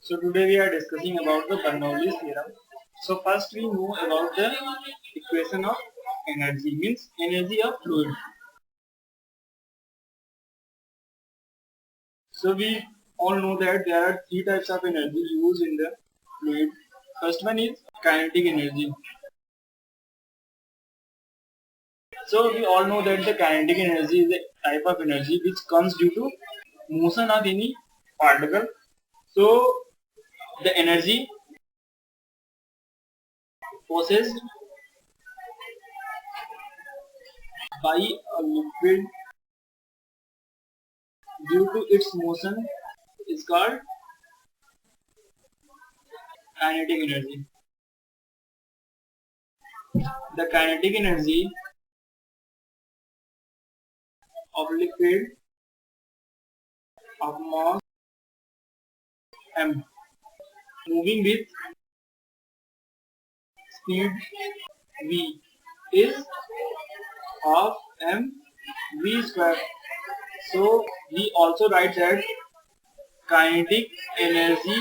So today we are discussing about the Bernoulli's theorem. So first we know about the equation of energy, means energy of fluid. So we all know that there are three types of energy used in the fluid. First one is kinetic energy. So we all know that the kinetic energy is a type of energy which comes due to motion of any particle. So the energy possessed by a liquid due to its motion is called kinetic energy. The kinetic energy of liquid of mass m moving with speed v is half m v square. So we also write that kinetic energy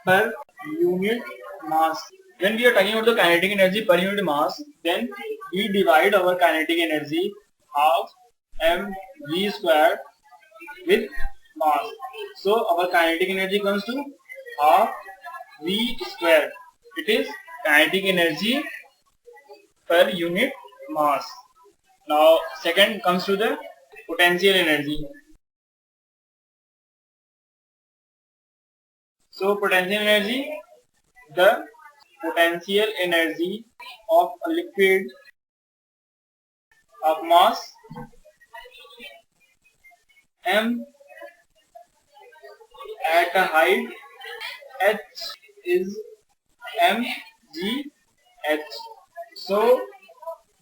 per unit mass. When we are talking about the kinetic energy per unit mass, then we divide our kinetic energy half mv square with mass. So our kinetic energy comes to half v square. It is kinetic energy per unit mass. Now second comes to the potential energy. So potential energy, the potential energy of a liquid of mass m at a height h is mgh. So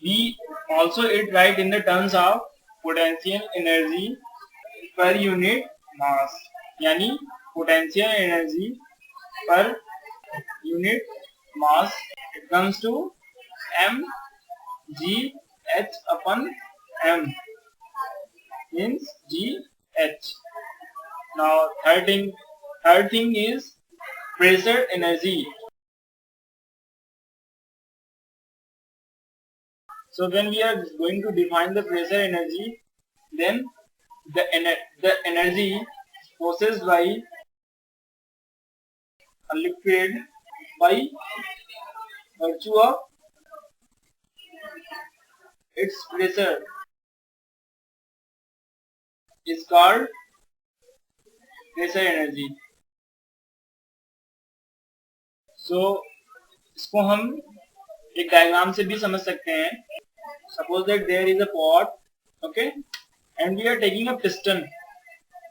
we also it write in the terms of potential energy per unit mass, यानी potential energy per unit mass, it comes to mgh upon m, means gh. Now third thing is pressure energy. So when we are going to define the pressure energy, then the energy possessed by a liquid by virtue of its pressure is called pressure energy. So इसको हम एक diagram से भी समझ सकते हैं. Suppose that there is a pot, okay, and we are taking a piston.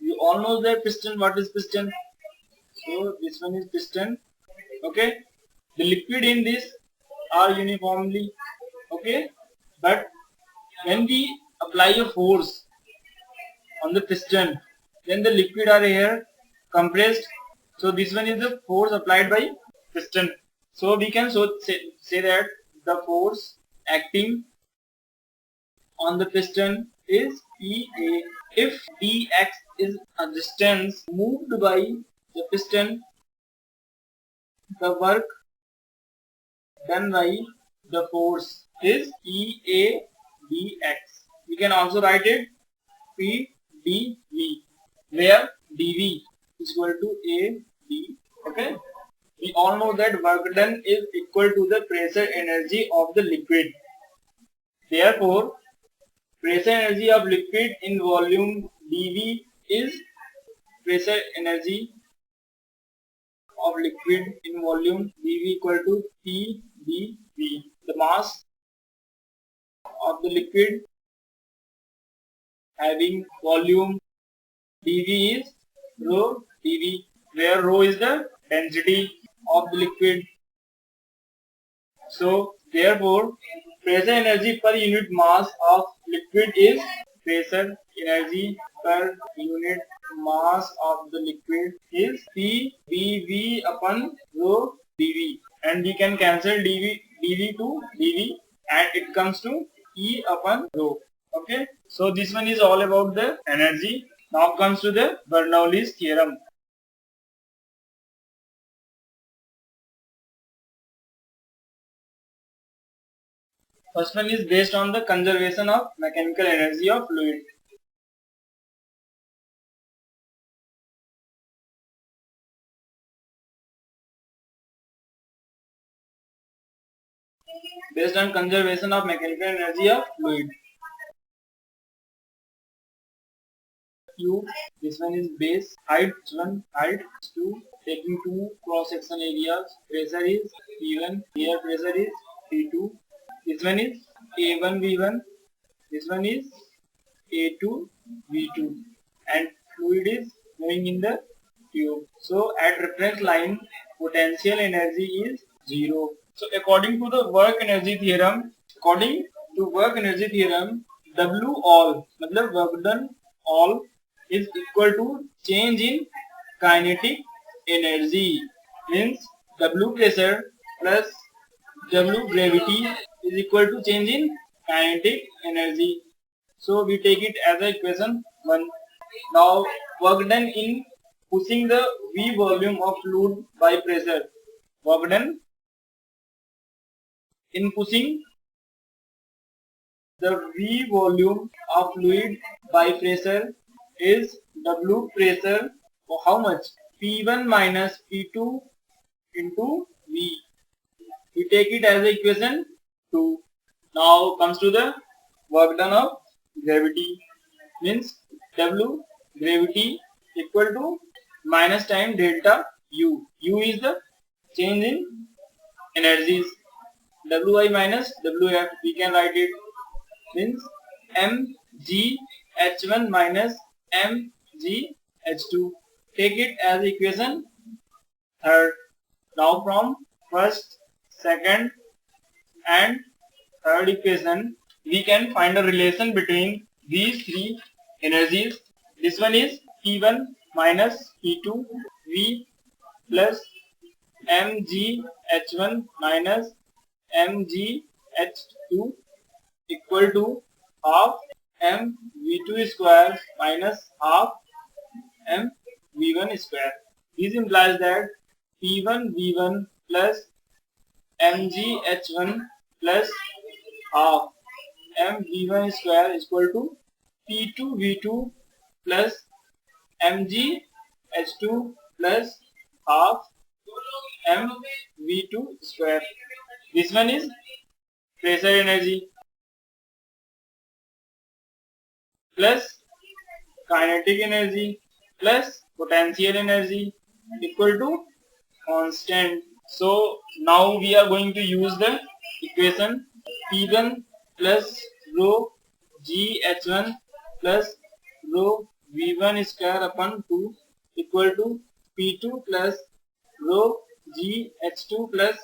You all know that piston. What is piston? So this one is piston. Okay, the liquid in this are uniformly, okay, but when we apply a force on the piston, then the liquid are here compressed. So this one is the force applied by piston. So we can say that the force acting on the piston is PA. If dx is a distance moved by the piston, the work done by the force is EA dx. We can also write it PdV, where dV is equal to AD. Okay. We all know that work done is equal to the pressure energy of the liquid. Therefore, pressure energy of liquid in volume dV is pressure energy of liquid in volume dV equal to PdV. The mass of the liquid having volume dV is rho dV, where rho is the density of the liquid. So therefore, pressure energy per unit mass of liquid is pressure energy per unit mass of the liquid is PdV upon rho dV, and we can cancel dV to dV, and it comes to E upon rho. Okay, so this one is all about the energy. Now comes to the Bernoulli's theorem. First one is based on the conservation of mechanical energy of fluid. Based on conservation of mechanical energy of fluid. Q. This one is base. Height. This one height. 2. Taking two cross section areas. Pressure is P1. Here pressure is P2. This one is A1 V1. This one is A2 V2. And fluid is moving in the tube. So at reference line, potential energy is 0. So according to the work energy theorem, W all, मतलब work done all is equal to change in kinetic energy. Means W pressure plus W gravity is equal to change in kinetic energy. So we take it as a equation 1. Now work done in pushing the V volume of fluid by pressure. Work done in pushing the V volume of fluid by pressure is W pressure for how much? P1 minus P2 into V. We take it as equation 2. Now comes to the work done of gravity. Means W gravity equal to minus time delta U. U is the change in energies. Wi minus Wf, we can write it, means mgh1 minus mgh2. Take it as equation 3rd. Now from first, second and third equation, we can find a relation between these three energies. This one is P1 minus P2 V plus mgh1 minus mgh2 equal to half mv2 square minus half mv1 square. This implies that P1 V1 plus mgh1 plus half mv1 square is equal to P2 V2 plus mgh2 plus half mv2 square. This one is pressure energy plus kinetic energy plus potential energy equal to constant. So now we are going to use the equation P1 plus rho gh1 plus rho v1 square upon 2 equal to P2 plus rho gh2 plus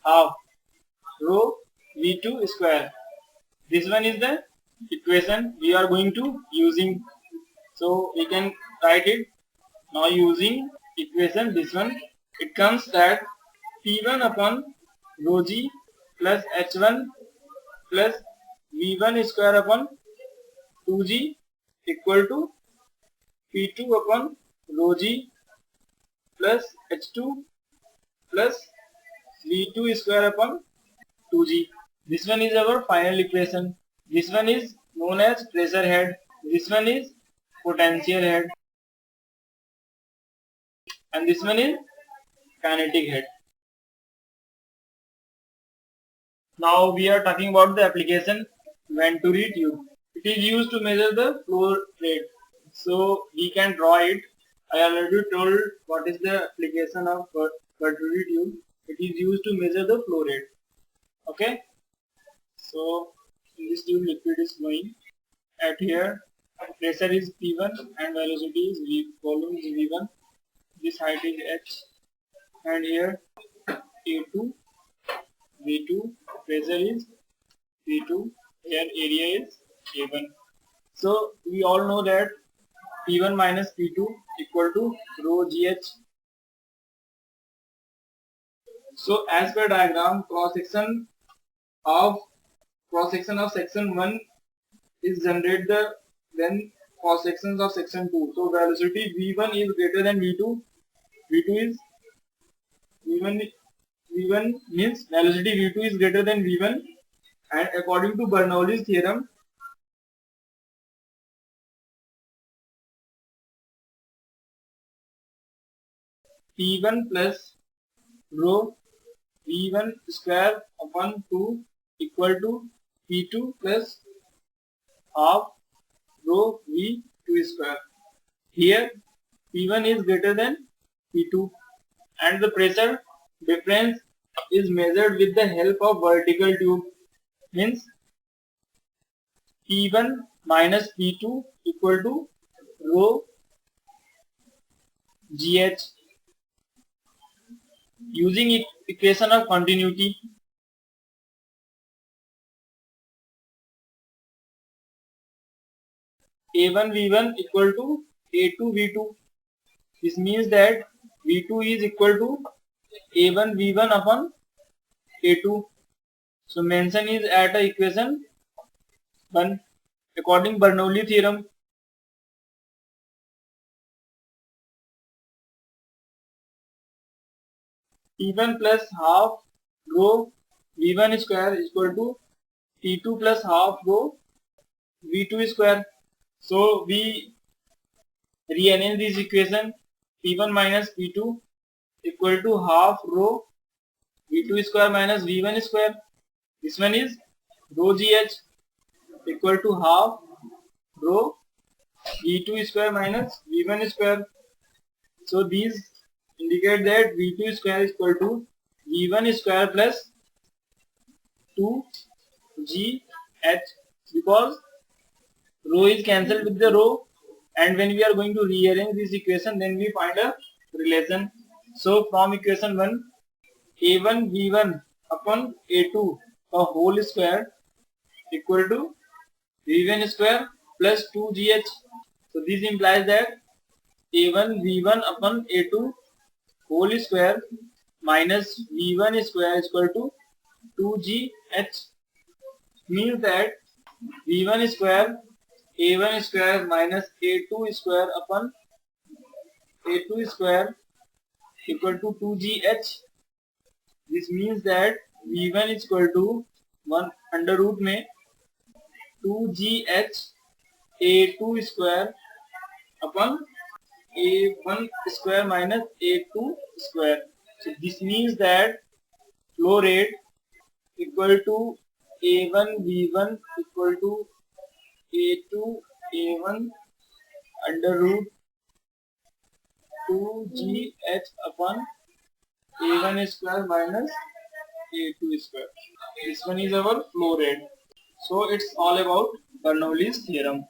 half rho v2 square. This one is the equation we are going to using. So we can write it now using equation this one. It comes that P1 upon rho g plus h1 plus v1 square upon 2g equal to P2 upon rho g plus h2 plus v2 square upon 2g. This one is our final equation. This one is known as pressure head. This one is potential head. And this one is kinetic head. Now we are talking about the application Venturi tube. It is used to measure the flow rate. So we can draw it. I already told what is the application of Venturi tube. It is used to measure the flow rate. Okay. So in this tube liquid is flowing. At here pressure is P1 and velocity is V. Volume is V1. This height is H. And here A2, V2, pressure is P2, here area is A1. So we all know that P1 minus P2 equal to rho GH. So as per diagram, cross section of section 1 is generated then cross sections of section 2. So velocity V1 is greater than V2. V1 means velocity V2 is greater than V1 And according to Bernoulli's theorem, P1 plus rho V1 square upon 2 equal to P2 plus half rho V2 square. Here P1 is greater than P2 and the pressure difference is measured with the help of vertical tube. Means P1 minus P2 equal to rho GH. Using equation of continuity, A1 V1 equal to A2 V2. This means that V2 is equal to A1 V1 upon A2. So mention is at equation 1 according Bernoulli theorem. P1 plus half rho V1 square is equal to P2 plus half rho V2 square. So we rearrange this equation. P1 minus P2 equal to half rho V2 square minus V1 square. This one is rho GH equal to half rho V2 square minus V1 square. So these indicate that V2 square is equal to V1 square plus 2GH, because rho is cancelled with the rho, and when we are going to rearrange this equation, then we find a relation. So from equation 1, A1 V1 upon A2 a whole square equal to V1 square plus 2GH. So this implies that A1 V1 upon A2 whole square minus V1 square is equal to 2GH. Means that V1 square A1 square minus A2 square upon A2 square equal to 2GH. This means that V1 is equal to 1 under root में 2GH A2 square upon A1 square minus A2 square. So this means that flow rate equal to A1 V1 equal to A2 A1 under root 2GH upon A1 square minus A2 square. This one is our flow rate. So it's all about Bernoulli's theorem.